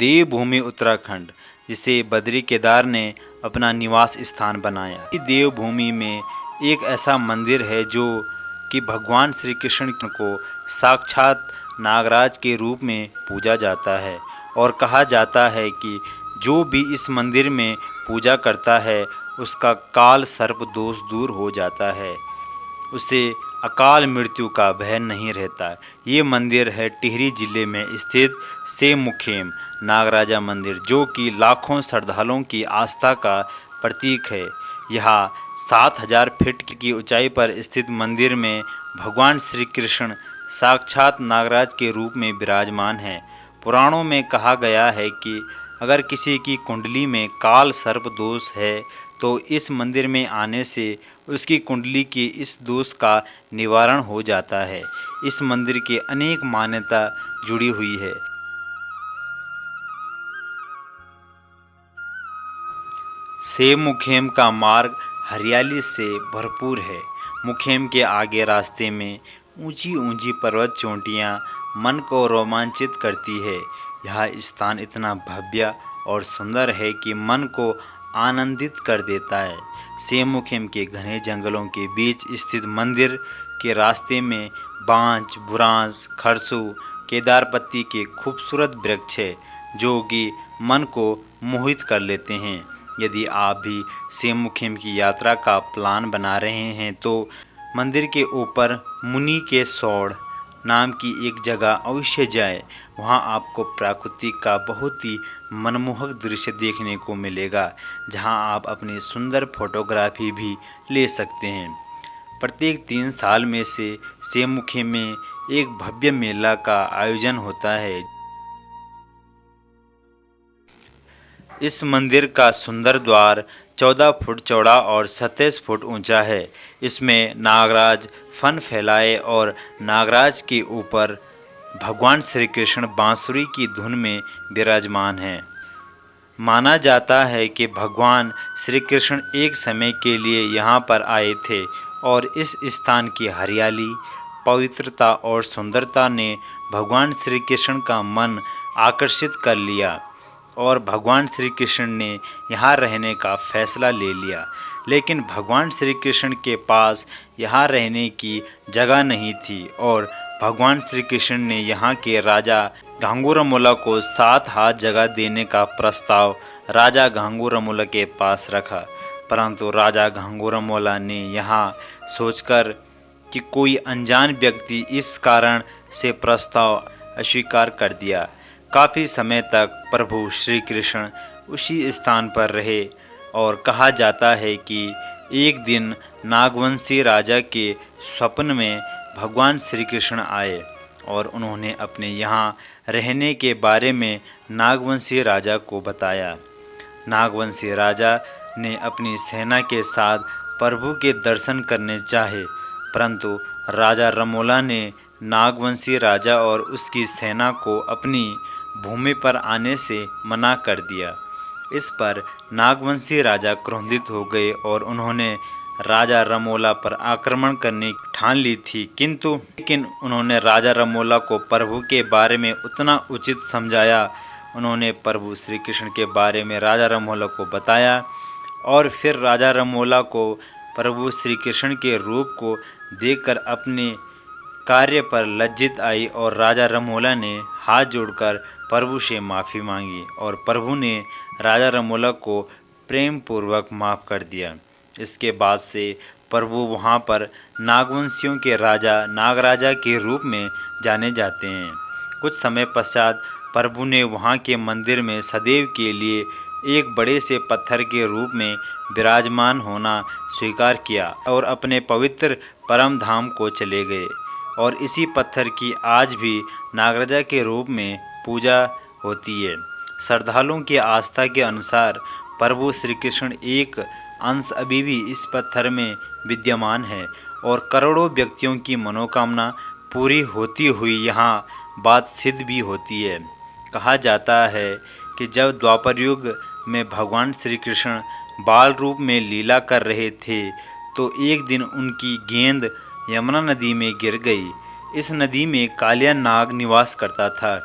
देवभूमि उत्तराखंड, जिसे बद्री केदार ने अपना निवास स्थान बनाया। देवभूमि में एक ऐसा मंदिर है जो कि भगवान श्री कृष्ण को साक्षात नागराज के रूप में पूजा जाता है और कहा जाता है कि जो भी इस मंदिर में पूजा करता है उसका काल सर्प दोष दूर हो जाता है, उसे अकाल मृत्यु का भय नहीं रहता। ये मंदिर है टिहरी जिले में स्थित सेमुखेम नागराजा मंदिर, जो कि लाखों श्रद्धालुओं की आस्था का प्रतीक है। यहाँ 7000 फीट की ऊंचाई पर स्थित मंदिर में भगवान श्री कृष्ण साक्षात नागराज के रूप में विराजमान हैं। पुराणों में कहा गया है कि अगर किसी की कुंडली में काल सर्प दोष है तो इस मंदिर में आने से उसकी कुंडली के इस दोष का निवारण हो जाता है। इस मंदिर के अनेक मान्यता जुड़ी हुई है। सेमुखेम का मार्ग हरियाली से भरपूर है। मुखेम के आगे रास्ते में ऊंची ऊंची पर्वत चोटियां मन को रोमांचित करती है। यह स्थान इतना भव्य और सुंदर है कि मन को आनंदित कर देता है। सेमुखेम के घने जंगलों के बीच स्थित मंदिर के रास्ते में बांज, बुरांस, खरसू, केदारपत्ती के खूबसूरत वृक्ष है जो कि मन को मोहित कर लेते हैं। यदि आप भी सेमुखेम की यात्रा का प्लान बना रहे हैं तो मंदिर के ऊपर मुनि के सौड़ नाम की एक जगह अवश्य जाए। वहां आपको प्रकृति का बहुत ही मनमोहक दृश्य देखने को मिलेगा, जहां आप अपनी सुंदर फोटोग्राफी भी ले सकते हैं। प्रत्येक 3 साल में से सेमुखेम में एक भव्य मेला का आयोजन होता है। इस मंदिर का सुंदर द्वार 14 फुट चौड़ा और 27 फुट ऊंचा है। इसमें नागराज फन फैलाए और नागराज के ऊपर भगवान श्री कृष्ण बांसुरी की धुन में विराजमान हैं। माना जाता है कि भगवान श्री कृष्ण एक समय के लिए यहाँ पर आए थे और इस स्थान की हरियाली, पवित्रता और सुंदरता ने भगवान श्री कृष्ण का मन आकर्षित कर लिया और भगवान श्री कृष्ण ने यहाँ रहने का फैसला ले लिया। लेकिन भगवान श्री कृष्ण के पास यहाँ रहने की जगह नहीं थी और भगवान श्री कृष्ण ने यहाँ के राजा घांगुरमोला को 7 हाथ जगह देने का प्रस्ताव राजा घांगुरमोला के पास रखा, परंतु राजा घांगुरमोला ने यहाँ सोचकर कि कोई अनजान व्यक्ति इस कारण से प्रस्ताव अस्वीकार कर दिया। काफ़ी समय तक प्रभु श्री कृष्ण उसी स्थान पर रहे और कहा जाता है कि एक दिन नागवंशी राजा के स्वप्न में भगवान श्री कृष्ण आए और उन्होंने अपने यहाँ रहने के बारे में नागवंशी राजा को बताया। नागवंशी राजा ने अपनी सेना के साथ प्रभु के दर्शन करने चाहे, परंतु राजा रमोला ने नागवंशी राजा और उसकी सेना को अपनी भूमि पर आने से मना कर दिया। इस पर नागवंशी राजा क्रोधित हो गए और उन्होंने राजा रमोला पर आक्रमण करने की ठान ली थी, लेकिन उन्होंने राजा रमोला को प्रभु के बारे में उतना उचित समझाया। उन्होंने प्रभु श्री कृष्ण के बारे में राजा रमोला को बताया और फिर राजा रमोला को प्रभु श्री कृष्ण के रूप को देखकर अपने कार्य पर लज्जित आई और राजा रमोला ने हाथ जोड़कर प्रभु से माफ़ी मांगी और प्रभु ने राजा रमोला को प्रेम पूर्वक माफ़ कर दिया। इसके बाद से प्रभु वहाँ पर नागवंशियों के राजा नागराजा के रूप में जाने जाते हैं। कुछ समय पश्चात प्रभु ने वहाँ के मंदिर में सदैव के लिए एक बड़े से पत्थर के रूप में विराजमान होना स्वीकार किया और अपने पवित्र परम धाम को चले गए और इसी पत्थर की आज भी नागराजा के रूप में पूजा होती है। श्रद्धालुओं की आस्था के अनुसार प्रभु श्री कृष्ण एक अंश अभी भी इस पत्थर में विद्यमान है और करोड़ों व्यक्तियों की मनोकामना पूरी होती हुई यहाँ बात सिद्ध भी होती है। कहा जाता है कि जब द्वापर युग में भगवान श्री कृष्ण बाल रूप में लीला कर रहे थे तो एक दिन उनकी गेंद यमुना नदी में गिर गई। इस नदी में कालिया नाग निवास करता था।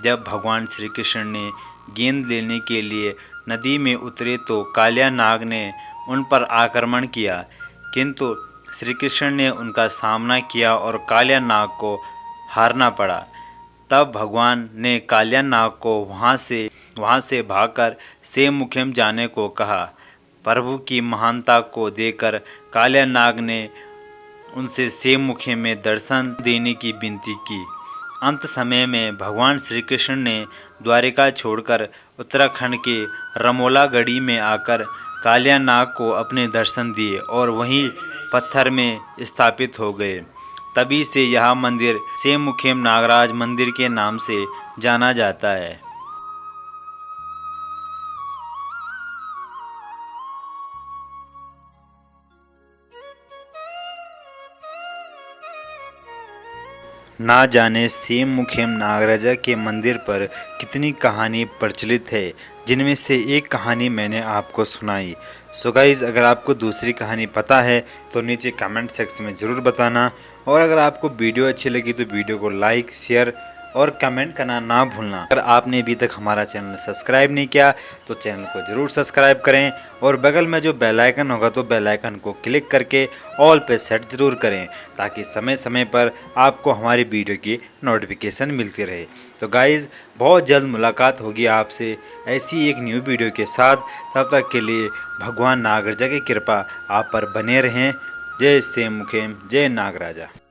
जब भगवान श्री कृष्ण ने गेंद लेने के लिए नदी में उतरे तो कालिया नाग ने उन पर आक्रमण किया, किंतु श्री कृष्ण ने उनका सामना किया और कालिया नाग को हारना पड़ा। तब भगवान ने कालिया नाग को वहाँ से भागकर सेमुखेम जाने को कहा। प्रभु की महानता को देखकर कालिया नाग ने उनसे सेमुखेम में दर्शन देने की विनती की। अंत समय में भगवान श्री कृष्ण ने द्वारिका छोड़कर उत्तराखंड के रमोला गढ़ी में आकर कालिया नाग को अपने दर्शन दिए और वहीं पत्थर में स्थापित हो गए। तभी से यह मंदिर सेमुखेम नागराज मंदिर के नाम से जाना जाता है। ना जाने सेमुखेम नागराजा के मंदिर पर कितनी कहानी प्रचलित है, जिनमें से एक कहानी मैंने आपको सुनाई। सो गाइस, अगर आपको दूसरी कहानी पता है तो नीचे कमेंट सेक्शन में ज़रूर बताना, और अगर आपको वीडियो अच्छी लगी तो वीडियो को लाइक, शेयर और कमेंट करना ना भूलना। अगर आपने अभी तक हमारा चैनल सब्सक्राइब नहीं किया तो चैनल को ज़रूर सब्सक्राइब करें, और बगल में जो बेल आइकन होगा तो बेल आइकन को क्लिक करके ऑल पे सेट ज़रूर करें, ताकि समय समय पर आपको हमारी वीडियो की नोटिफिकेशन मिलती रहे। तो गाइज़, बहुत जल्द मुलाकात होगी आपसे ऐसी एक न्यू वीडियो के साथ। तब तक के लिए भगवान नागराजा की कृपा आप पर बने रहें। जय सेमुखेम, जय नागराजा।